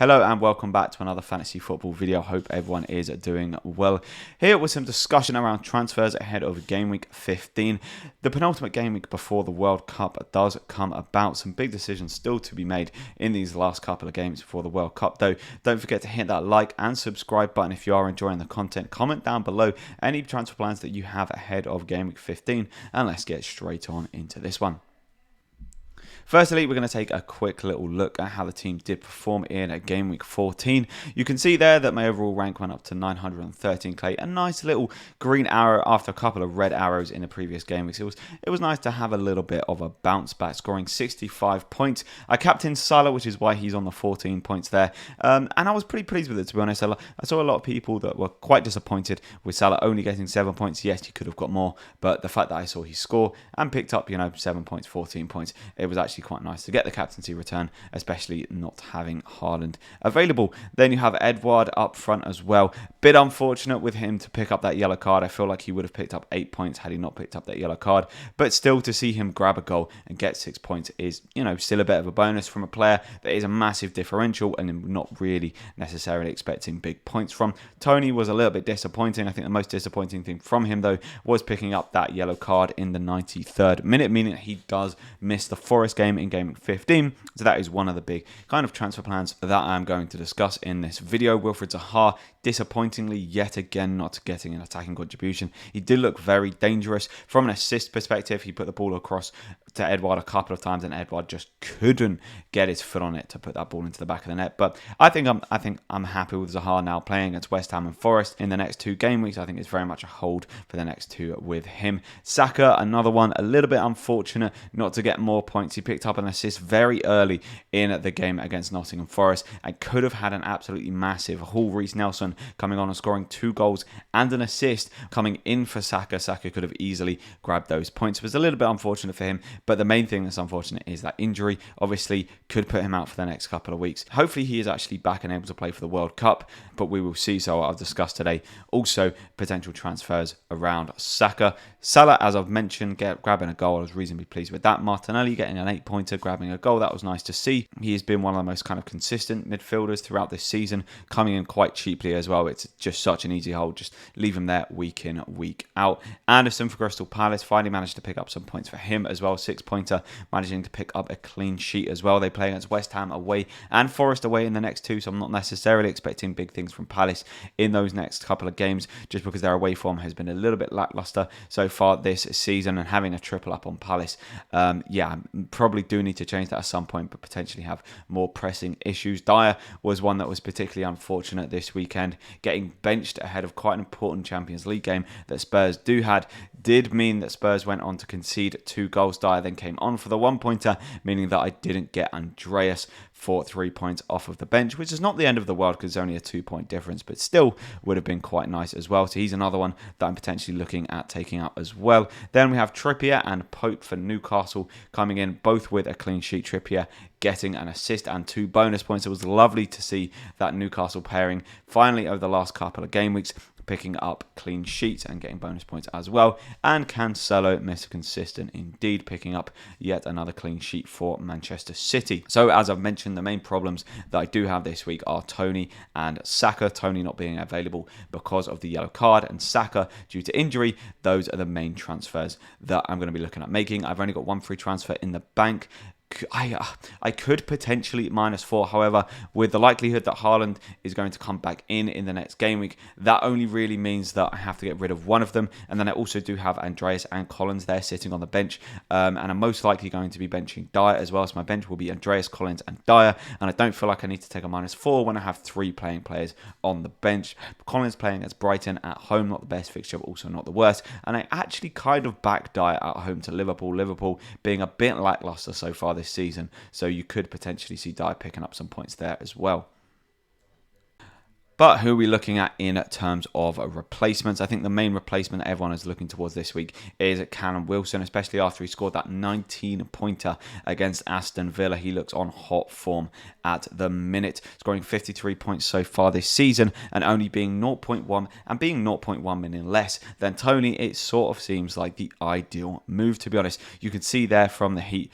Hello and welcome back to another fantasy football video. Hope everyone is doing well. Here with some discussion around transfers ahead of game week 15. The penultimate game week before the World Cup does come about. Some big decisions still to be made in these last couple of games before the World Cup though. Don't forget to hit that like and subscribe button if you are enjoying the content. Comment down below any transfer plans that you have ahead of game week 15 and let's get straight on into this one. Firstly, we're going to take a quick little look at how the team did perform in game week 14. You can see there that my overall rank went up to 913k. A nice little green arrow after a couple of red arrows in the previous game weeks. It was nice to have a little bit of a bounce back, scoring 65 points. I captained Salah, which is why he's on the 14 points there. And I was pretty pleased with it, to be honest. I saw a lot of people that were quite disappointed with Salah only getting 7 points. Yes, he could have got more, but the fact that I saw he score and picked up, 7 points, 14 points, it was actually quite nice to get the captaincy return, especially not having Haaland available. Then you have Edouard up front as well. Bit unfortunate with him to pick up that yellow card. I feel like he would have picked up 8 points had he not picked up that yellow card. But still, to see him grab a goal and get 6 points is, still a bit of a bonus from a player that is a massive differential and I'm not really necessarily expecting big points from. Tony was a little bit disappointing. I think the most disappointing thing from him, though, was picking up that yellow card in the 93rd minute, meaning that he does miss the Forest game in game 15. So that is one of the big kind of transfer plans that I'm going to discuss in this video. Wilfried Zaha, disappointingly yet again not getting an attacking contribution. He did look very dangerous from an assist perspective. He put the ball across to Edouard a couple of times and Edouard just couldn't get his foot on it to put that ball into the back of the net. But I think I'm happy with Zaha now playing against West Ham and Forest in the next 2 game weeks. I think it's very much a hold for the next 2 with him. Saka, another one, a little bit unfortunate not to get more points. He picked up an assist very early in the game against Nottingham Forest and could have had an absolutely massive haul. Reece Nelson coming on and scoring 2 goals and an assist coming in for Saka. Saka could have easily grabbed those points. It was a little bit unfortunate for him, but the main thing that's unfortunate is that injury obviously could put him out for the next couple of weeks. Hopefully he is actually back and able to play for the World Cup, but we will see. So I've discussed today also potential transfers around Saka. Salah, as I've mentioned, grabbing a goal. I was reasonably pleased with that. Martinelli getting an 8-pointer, grabbing a goal. That was nice to see. He has been one of the most kind of consistent midfielders throughout this season, coming in quite cheaply as well. It's just such an easy hold. Just leave him there week in, week out. Anderson for Crystal Palace finally managed to pick up some points for him as well. 6-pointer, managing to pick up a clean sheet as well. They play against West Ham away and Forest away in the next 2, so I'm not necessarily expecting big things from Palace in those next couple of games, just because their away form has been a little bit lackluster so far this season, and having a triple up on Palace, probably do need to change that at some point, but potentially have more pressing issues. Dyer was one that was particularly unfortunate this weekend, getting benched ahead of quite an important Champions League game that Spurs did mean that Spurs went on to concede 2 goals. Dyer then came on for the 1-pointer, meaning that I didn't get Andreas for 3 points off of the bench, which is not the end of the world because it's only a 2-point difference, but still would have been quite nice as well. So he's another one that I'm potentially looking at taking up as well. Then we have Trippier and Pope for Newcastle coming in, both with a clean sheet. Trippier getting an assist and 2 bonus points. It was lovely to see that Newcastle pairing finally over the last couple of game weeks picking up clean sheets and getting bonus points as well. And Cancelo, Mr. Consistent indeed, picking up yet another clean sheet for Manchester City. So as I've mentioned, the main problems that I do have this week are Tony and Saka. Tony not being available because of the yellow card, and Saka due to injury. Those are the main transfers that I'm going to be looking at making. I've only got 1 free transfer in the bank. I could potentially -4. However, with the likelihood that Haaland is going to come back in the next game week, that only really means that I have to get rid of one of them. And then I also do have Andreas and Collins there sitting on the bench. And I'm most likely going to be benching Dyer as well. So my bench will be Andreas, Collins and Dyer. And I don't feel like I need to take a -4 when I have 3 playing players on the bench. Collins playing against Brighton at home, not the best fixture, but also not the worst. And I actually kind of back Dyer at home to Liverpool. Liverpool being a bit lackluster so far this season, so you could potentially see Dyer picking up some points there as well. But who are we looking at in terms of replacements? I think the main replacement everyone is looking towards this week is Callum Wilson, especially after he scored that 19-pointer against Aston Villa. He looks on hot form at the minute, scoring 53 points so far this season and only being 0.1 and being 0.1 million less than Tony. It sort of seems like the ideal move, to be honest. You can see there from the heat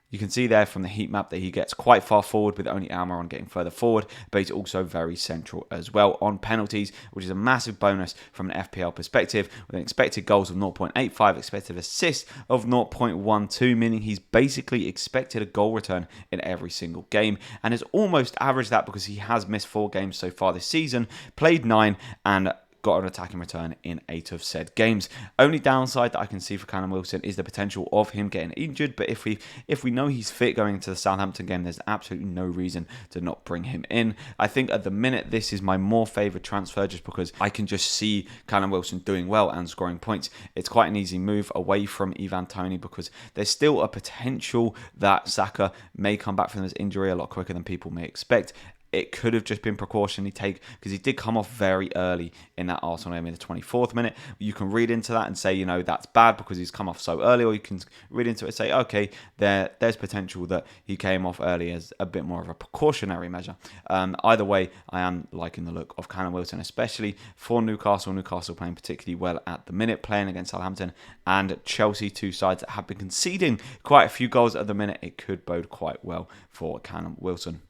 You can see there from the heat map that he gets quite far forward with only Almiron getting further forward, but he's also very central as well on penalties, which is a massive bonus from an FPL perspective, with an expected goals of 0.85, expected assists of 0.12, meaning he's basically expected a goal return in every single game, and has almost averaged that because he has missed 4 games so far this season, played 9, and got an attacking return in 8 of said games. Only downside that I can see for Callum Wilson is the potential of him getting injured, but if we know he's fit going into the Southampton game, there's absolutely no reason to not bring him in. I think at the minute this is my more favoured transfer just because I can just see Callum Wilson doing well and scoring points. It's quite an easy move away from Ivan Toney because there's still a potential that Saka may come back from this injury a lot quicker than people may expect. It could have just been precaution he take because he did come off very early in that Arsenal game in the 24th minute. You can read into that and say, you know, that's bad because he's come off so early, or you can read into it and say, okay, there's potential that he came off early as a bit more of a precautionary measure. Either way, I am liking the look of Callum Wilson, especially for Newcastle. Newcastle playing particularly well at the minute, playing against Southampton and Chelsea, two sides that have been conceding quite a few goals at the minute. It could bode quite well for Callum Wilson.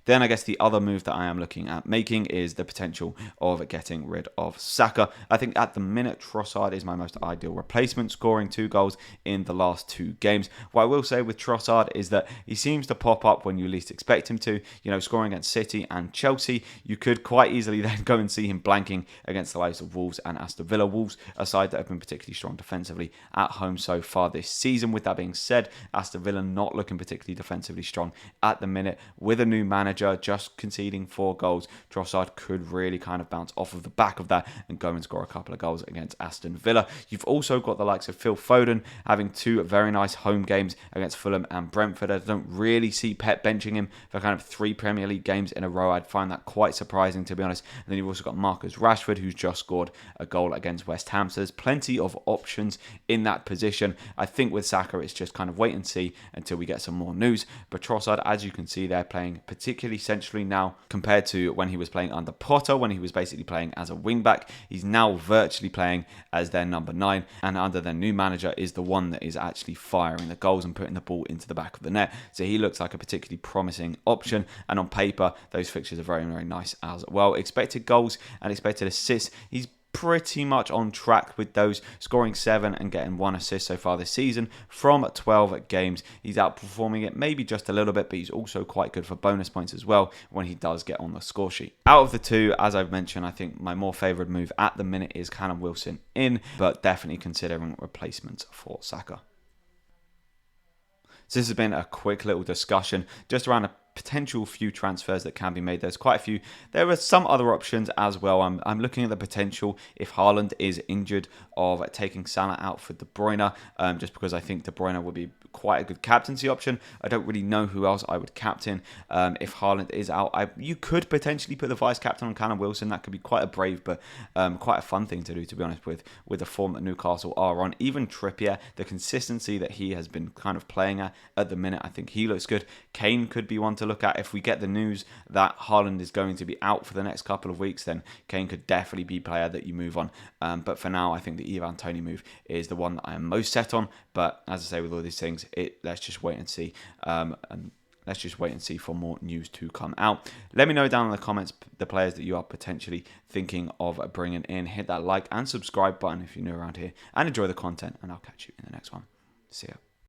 Then I guess the other move that I am looking at making is the potential of getting rid of Saka. I think at the minute Trossard is my most ideal replacement, scoring 2 goals in the last 2 games. What I will say with Trossard is that he seems to pop up when you least expect him to. You know, scoring against City and Chelsea, you could quite easily then go and see him blanking against the likes of Wolves and Aston Villa. Wolves, a side that have been particularly strong defensively at home so far this season. With that being said, Aston Villa not looking particularly defensively strong at the minute. With a new manager just conceding 4 goals, Trossard could really kind of bounce off of the back of that and go and score a couple of goals against Aston Villa. You've also got the likes of Phil Foden having 2 very nice home games against Fulham and Brentford. I don't really see Pep benching him for kind of 3 Premier League games in a row. I'd find that quite surprising, to be honest. And then you've also got Marcus Rashford, who's just scored a goal against West Ham. So there's plenty of options in that position. I think with Saka, it's just kind of wait and see until we get some more news. But Trossard, as you can see, they're playing particularly centrally now compared to when he was playing under Potter, when he was basically playing as a wing-back. He's now virtually playing as their number 9, and under their new manager is the one that is actually firing the goals and putting the ball into the back of the net. So he looks like a particularly promising option, and on paper, those fixtures are very, very nice as well. Expected goals and expected assists, he's pretty much on track with those, scoring 7 and getting 1 assist so far this season from 12 games. He's outperforming it maybe just a little bit, but he's also quite good for bonus points as well when he does get on the score sheet. Out of the 2, as I've mentioned, I think my more favoured move at the minute is Callum Wilson in, but definitely considering replacements for Saka. So this has been a quick little discussion just around a potential few transfers that can be made. There's quite a few. There are some other options as well. I'm looking at the potential, if Haaland is injured, of taking Salah out for De Bruyne, just because I think De Bruyne would be quite a good captaincy option. I don't really know who else I would captain if Haaland is out. You could potentially put the vice captain on Callum Wilson. That could be quite a brave but quite a fun thing to do, to be honest, with the form that Newcastle are on. Even Trippier, the consistency that he has been kind of playing at the minute, I think he looks good. Kane could be one to look at. If we get the news that Haaland is going to be out for the next couple of weeks, then Kane could definitely be a player that you move on. But for now, I think the Ivan Toney move is the one that I am most set on. But as I say, with all these things, let's just wait and see. And let's just wait and see for more news to come out. Let me know down in the comments the players that you are potentially thinking of bringing in. Hit that like and subscribe button if you're new around here, and enjoy the content. And I'll catch you in the next one. See ya.